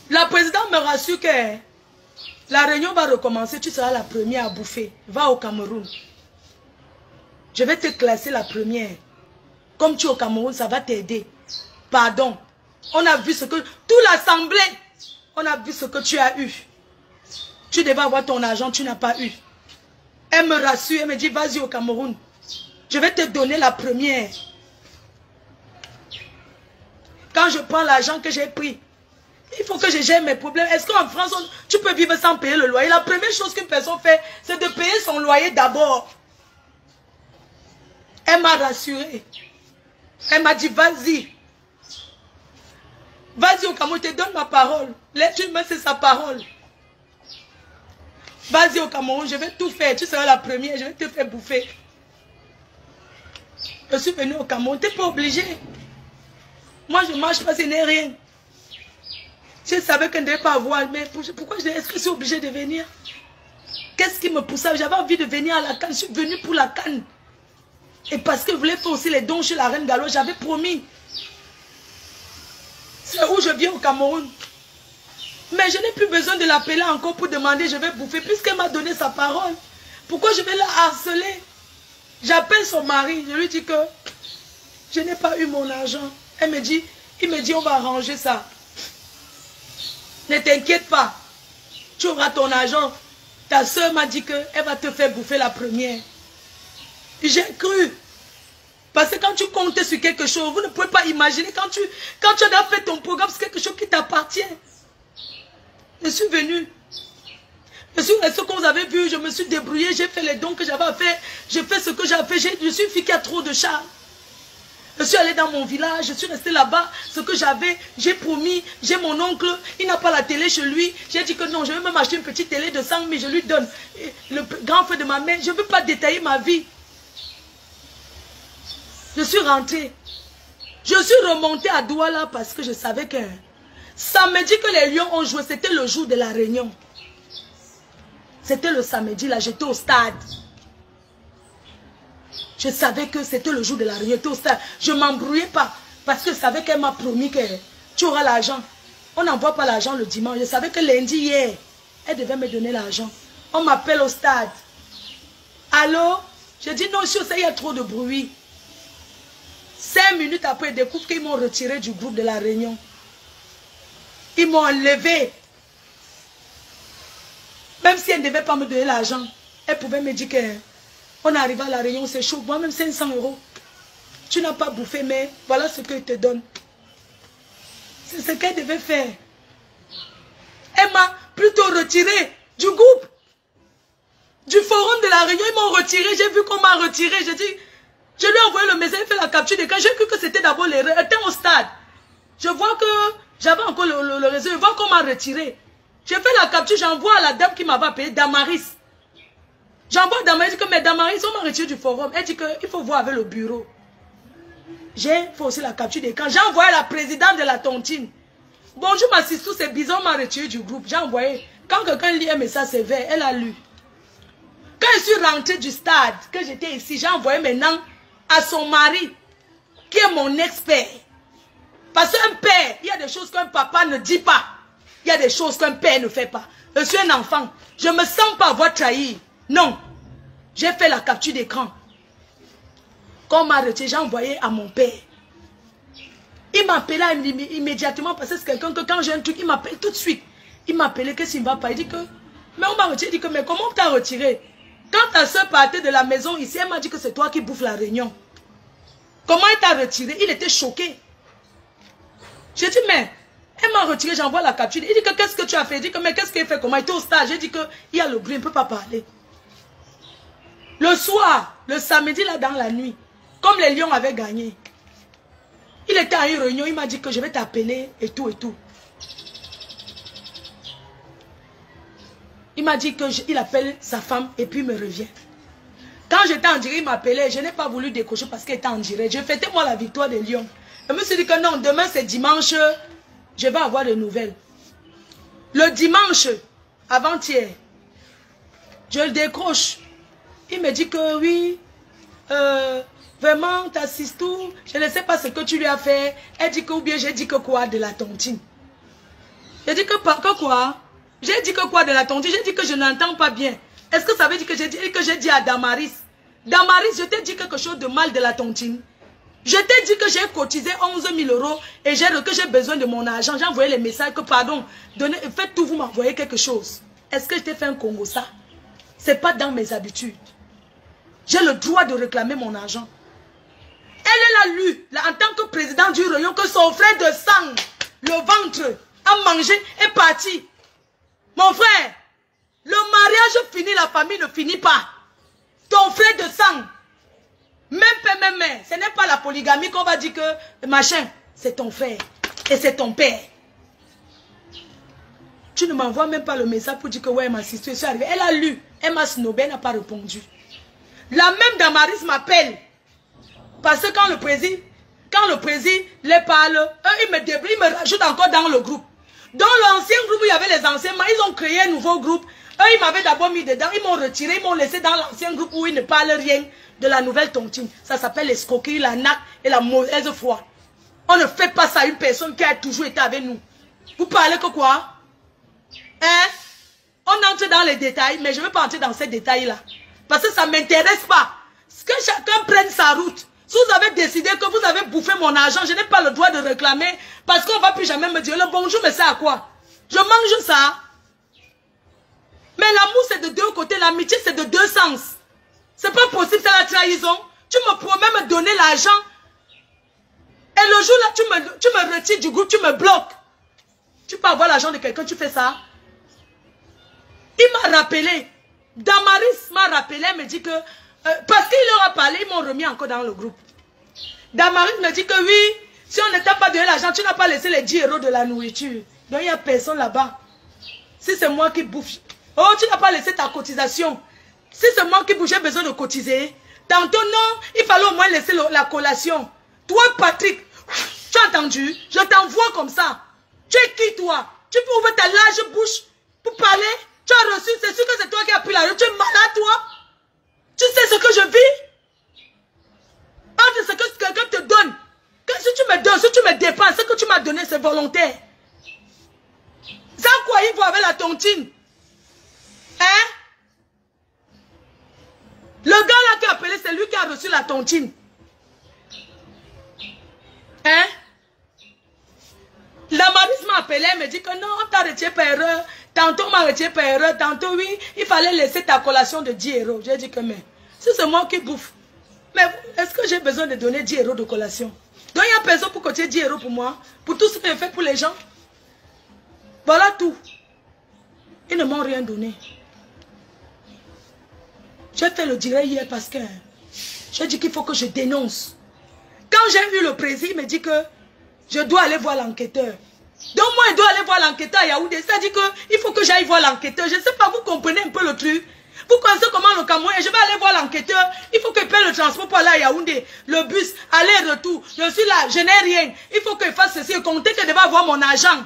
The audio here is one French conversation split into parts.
La présidente me rassure que la réunion va recommencer, tu seras la première à bouffer. Va au Cameroun. Je vais te classer la première. Comme tu es au Cameroun, ça va t'aider. Pardon. On a vu ce que... Toute l'assemblée, on a vu ce que tu as eu. Tu devais avoir ton argent, tu n'as pas eu. Elle me rassure, elle me dit, vas-y au Cameroun. Je vais te donner la première. Quand je prends l'argent que j'ai pris, il faut que je gère mes problèmes. Est-ce qu'en France, tu peux vivre sans payer le loyer? La première chose qu'une personne fait, c'est de payer son loyer d'abord. Elle m'a rassuré. Elle m'a dit, vas-y. Vas-y au Cameroun, je te donne ma parole. L'être humain, c'est sa parole. Vas-y au Cameroun, je vais tout faire. Tu seras la première, je vais te faire bouffer. Je suis venu au Cameroun, tu n'es pas obligé. Moi, je ne marche pas, ce n'est rien. Je savais que je ne devais pas avoir, mais pourquoi est-ce que je suis obligé de venir? Qu'est-ce qui me poussait? J'avais envie de venir à la Cannes, je suis venu pour la Cannes. Et parce que je voulais faire aussi les dons chez la reine Gallo, j'avais promis. C'est où je viens au Cameroun. Mais je n'ai plus besoin de l'appeler encore pour demander, je vais bouffer, puisqu'elle m'a donné sa parole. Pourquoi je vais la harceler? J'appelle son mari, je lui dis que je n'ai pas eu mon argent. Il me dit, on va arranger ça. Ne t'inquiète pas. Tu auras ton argent. Ta soeur m'a dit qu'elle va te faire bouffer la première. J'ai cru. Parce que quand tu comptes sur quelque chose, vous ne pouvez pas imaginer quand tu as fait ton programme, c'est quelque chose qui t'appartient. Je suis venu. Je suis resté, comme vous avez vu, je me suis débrouillé, j'ai fait les dons que j'avais à faire, j'ai fait ce que j'avais fait, je suis une fille qui a trop de chats. Je suis allé dans mon village, je suis resté là-bas, ce que j'avais, j'ai promis, j'ai mon oncle, il n'a pas la télé chez lui, j'ai dit que non, je vais même acheter une petite télé de 100 000, je lui donne le grand frère de ma mère, je ne veux pas détailler ma vie. Je suis rentrée, je suis remontée à Douala parce que je savais que samedi que les Lions ont joué, c'était le jour de la réunion. C'était le samedi, là, j'étais au stade. Je savais que c'était le jour de la réunion, j'étais au stade. Je ne m'embrouillais pas, parce que je savais qu'elle m'a promis que tu auras l'argent. On n'envoie pas l'argent le dimanche. Je savais que lundi, hier, elle devait me donner l'argent. On m'appelle au stade. Allô? Je dis non, je suis au stade, il y a trop de bruit. 5 minutes après, ils découvrent qu'ils m'ont retiré du groupe de la réunion. Ils m'ont enlevé. Même si elle ne devait pas me donner l'argent, elle pouvait me dire qu'on arrive à la réunion, c'est chaud. Moi-même, 500 €. Tu n'as pas bouffé, mais voilà ce qu'elle te donne. C'est ce qu'elle devait faire. Elle m'a plutôt retiré du groupe. Du forum de la réunion, ils m'ont retiré. J'ai vu qu'on m'a retiré. J'ai dit, je lui ai envoyé le message, il fait la capture d'écran. J'ai cru que c'était d'abord les... Elle était au stade. Je vois que j'avais encore le réseau. Je vois qu'on m'a retiré. J'ai fait la capture, j'envoie à la dame qui m'avait appelé, Damaris. J'envoie à Damaris, elle dit que mais Damaris, on m'a retiré du forum. Elle dit qu'il faut voir avec le bureau. J'ai fait aussi la capture d'écran. J'ai envoyé à la présidente de la tontine. Bonjour ma sistou, c'est bizarre, on m'a retiré du groupe. J'ai envoyé. Quand quelqu'un lit un message, c'est vert, elle a lu. Quand je suis rentrée du stade, que j'étais ici, j'ai envoyé maintenant à son mari, qui est mon expert. Parce qu'un père, il y a des choses qu'un papa ne dit pas. Il y a des choses qu'un père ne fait pas. Je suis un enfant. Je ne me sens pas avoir trahi. Non. J'ai fait la capture d'écran. Quand on m'a retiré, j'ai envoyé à mon père. Il m'appelait immédiatement parce que c'est quelqu'un que quand j'ai un truc, il m'appelle tout de suite. Il m'appelait, qu'est-ce qu'il ne va pas? Il dit que, mais on m'a retiré. Il dit que, mais comment on t'a retiré? Quand ta soeur partait de la maison ici, elle m'a dit que c'est toi qui bouffes la réunion. Comment il t'a retiré? Il était choqué. J'ai dit, mais... Elle m'a retiré, j'envoie la capture. Il dit que qu'est-ce que tu as fait? Il dit que mais qu'est-ce qu'il fait? Comment il était au stage? J'ai dit qu'il y a le bruit, il ne peut pas parler. Le soir, le samedi, là dans la nuit, comme les Lions avaient gagné, il était à une réunion, il m'a dit que je vais t'appeler et tout et tout. Il m'a dit qu'il appelle sa femme et puis il me revient. Quand j'étais en direct, il m'appelait, je n'ai pas voulu décrocher parce qu'il était en direct. Je fêtais moi la victoire des Lions. Je me suis dit que non, demain c'est dimanche. Je vais avoir des nouvelles. Le dimanche, avant-hier, je le décroche. Il me dit que oui, vraiment, ta sistou, je ne sais pas ce que tu lui as fait. Elle dit que ou bien j'ai dit que quoi de la tontine. Je dit que quoi? J'ai dit que quoi de la tontine? J'ai dit que je n'entends pas bien. Est-ce que ça veut dire que j'ai dit à Damaris? Damaris, je t'ai dit quelque chose de mal de la tontine. Je t'ai dit que j'ai cotisé 11 000 € et que j'ai besoin de mon argent. J'ai envoyé les messages que pardon, faites tout, vous m'envoyez quelque chose. Est-ce que je t'ai fait un Congo ça? C'est pas dans mes habitudes. J'ai le droit de réclamer mon argent. Elle a lu, en tant que président du rayon, que son frère de sang, le ventre, a mangé et parti. Mon frère, le mariage finit, la famille ne finit pas. Ton frère de sang, même, ce n'est pas la polygamie qu'on va dire que machin, c'est ton frère et c'est ton père. Tu ne m'envoies même pas le message pour dire que ouais, ma sister, je suis arrivée. Elle a lu, elle m'a snobé, elle n'a pas répondu. La même Damaris m'appelle. Parce que quand le président les parle, eux, ils me rajoutent encore dans le groupe. Dans l'ancien groupe, il y avait les anciens, ils ont créé un nouveau groupe. Eux, ils m'avaient d'abord mis dedans, ils m'ont retiré, ils m'ont laissé dans l'ancien groupe où ils ne parlent rien de la nouvelle tontine. Ça s'appelle l'escroquerie, la nappe et la mauvaise foi. On ne fait pas ça à une personne qui a toujours été avec nous. Vous parlez que quoi? Hein? On entre dans les détails, mais je ne veux pas entrer dans ces détails-là. Parce que ça ne m'intéresse pas. Que chacun prenne sa route. Si vous avez décidé que vous avez bouffé mon argent, je n'ai pas le droit de réclamer parce qu'on ne va plus jamais me dire le bonjour, mais c'est à quoi? Je mange ça. Mais l'amour, c'est de deux côtés. L'amitié, c'est de deux sens. C'est pas possible, c'est la trahison. Tu me promets me donner l'argent. Et le jour là, tu me retires du groupe, tu me bloques. Tu peux avoir l'argent de quelqu'un, tu fais ça. Il m'a rappelé. Damaris m'a rappelé, elle me dit que... parce qu'il leur a parlé, ils m'ont remis encore dans le groupe. Damaris me dit que oui, si on ne t'a pas donné l'argent, tu n'as pas laissé les 10 € de la nourriture. Donc il n'y a personne là-bas. Si c'est moi qui bouffe... Oh, tu n'as pas laissé ta cotisation. Si c'est moi qui bouffe, j'ai besoin de cotiser. Tantôt, non, il fallait au moins laisser la collation. Toi, Patrick, tu as entendu? Je t'envoie comme ça. Tu es qui, toi? Tu peux ouvrir ta large bouche pour parler? Tu as reçu, c'est sûr que c'est toi qui as pris l'argent. Tu es malade, toi? Tu sais ce que je vis? Entre ce que quelqu'un te donne. Si tu me donnes, si tu me dépenses, ce que tu m'as donné, c'est volontaire. Ça quoi, il faut avec la tontine? Hein? Le gars là qui a appelé, c'est lui qui a reçu la tontine. Hein? La Maris m'a appelé, elle me dit que non, on t'a retiré par erreur. Tantôt on m'a retiré par erreur, tantôt oui, il fallait laisser ta collation de 10 €. J'ai dit que mais, si c'est moi qui bouffe, mais est-ce que j'ai besoin de donner 10 € de collation? Donc il y a personne pour cotiser 10 € pour moi, pour tout ce que j'ai fait pour les gens. Voilà tout. Ils ne m'ont rien donné. J'ai fait le direct hier parce que j'ai dit qu'il faut que je dénonce. Quand j'ai eu le président, il me dit que je dois aller voir l'enquêteur. Donc moi, je dois aller voir l'enquêteur à Yaoundé. C'est-à-dire qu'il faut que j'aille voir l'enquêteur. Je ne sais pas, vous comprenez un peu le truc. Vous connaissez comment le Cameroun est. Je vais aller voir l'enquêteur. Il faut qu'il paye le transport pour aller à Yaoundé. Le bus, aller-retour. Je suis là, je n'ai rien. Il faut qu'il fasse ceci. Comptez que je vais avoir mon argent.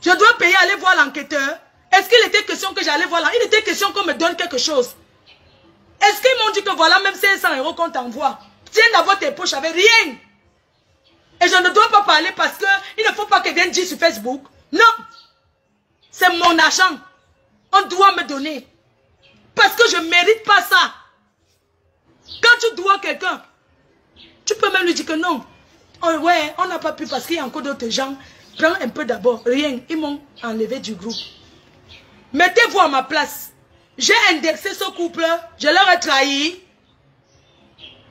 Je dois payer, aller voir l'enquêteur. Est-ce qu'il était question que j'allais voir l'enquêteur? Il était question qu'on me donne quelque chose. Est-ce qu'ils m'ont dit que voilà, même 500 € qu'on t'envoie? Tiens d'abord tes poches avec rien. Et je ne dois pas parler parce qu'il ne faut pas qu'ils viennent dire sur Facebook. Non. C'est mon argent. On doit me donner. Parce que je ne mérite pas ça. Quand tu dois quelqu'un, tu peux même lui dire que non. Oh, ouais, on n'a pas pu parce qu'il y a encore d'autres gens. Prends un peu d'abord. Rien. Ils m'ont enlevé du groupe. Mettez-vous à ma place. J'ai indexé ce couple. Je leur ai trahi.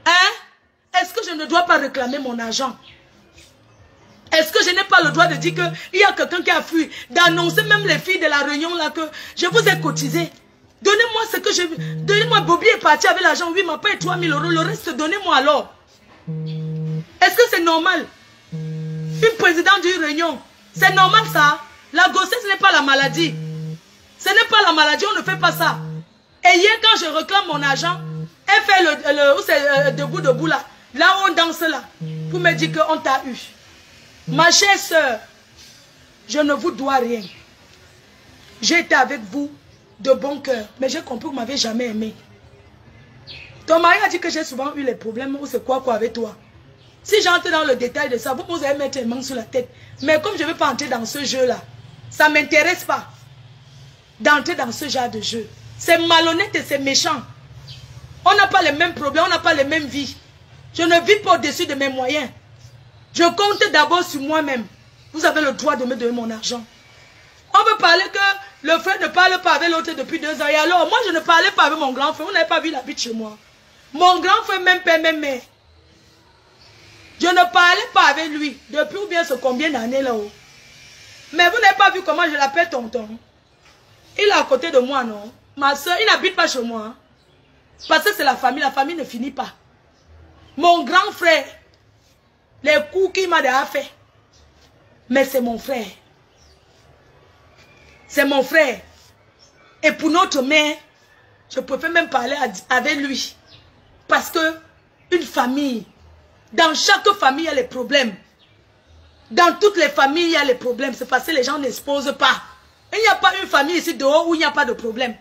Hein? Est-ce que je ne dois pas réclamer mon argent? Est-ce que je n'ai pas le droit de dire qu'il y a quelqu'un qui a fui? D'annoncer même les filles de la réunion là que je vous ai cotisé. Donnez-moi ce que je veux. Donnez-moi, Bobby est parti avec l'argent. Oui, il m'a payé 3 000 €. Le reste, donnez-moi alors. Est-ce que c'est normal? Une présidente d'une réunion. C'est normal ça? La grossesse n'est pas la maladie. Ce n'est pas la maladie, on ne fait pas ça. Et hier, quand je réclame mon argent, elle fait debout là. Là où on danse là. Pour me dire qu'on t'a eu. Ma chère soeur, je ne vous dois rien. J'ai été avec vous de bon cœur, mais j'ai compris que vous ne m'avez jamais aimé. Ton mari a dit que j'ai souvent eu les problèmes ou c'est quoi avec toi? Si j'entre dans le détail de ça, vous allez mettre les mains sur la tête. Mais comme je ne veux pas entrer dans ce jeu-là, ça ne m'intéresse pas d'entrer dans ce genre de jeu. C'est malhonnête et c'est méchant. On n'a pas les mêmes problèmes, on n'a pas les mêmes vies. Je ne vis pas au-dessus de mes moyens. Je compte d'abord sur moi-même. Vous avez le droit de me donner mon argent. On veut parler que le frère ne parle pas avec l'autre depuis 2 ans. Et alors, moi je ne parlais pas avec mon grand frère. Vous n'avez pas vu la vie de chez moi. Mon grand frère, même père, même mère. Je ne parlais pas avec lui depuis ou bien ce combien d'années là-haut. Mais vous n'avez pas vu comment je l'appelle tonton. Il est à côté de moi, non? Ma soeur, il n'habite pas chez moi. Parce que c'est la famille ne finit pas. Mon grand frère, les coups qu'il m'a déjà fait. Mais c'est mon frère. C'est mon frère. Et pour notre mère, je préfère même parler avec lui. Parce que une famille, dans chaque famille, il y a les problèmes. Dans toutes les familles, il y a les problèmes. C'est parce que les gens n'exposent pas. Il n'y a pas une famille ici dehors où il n'y a pas de problème.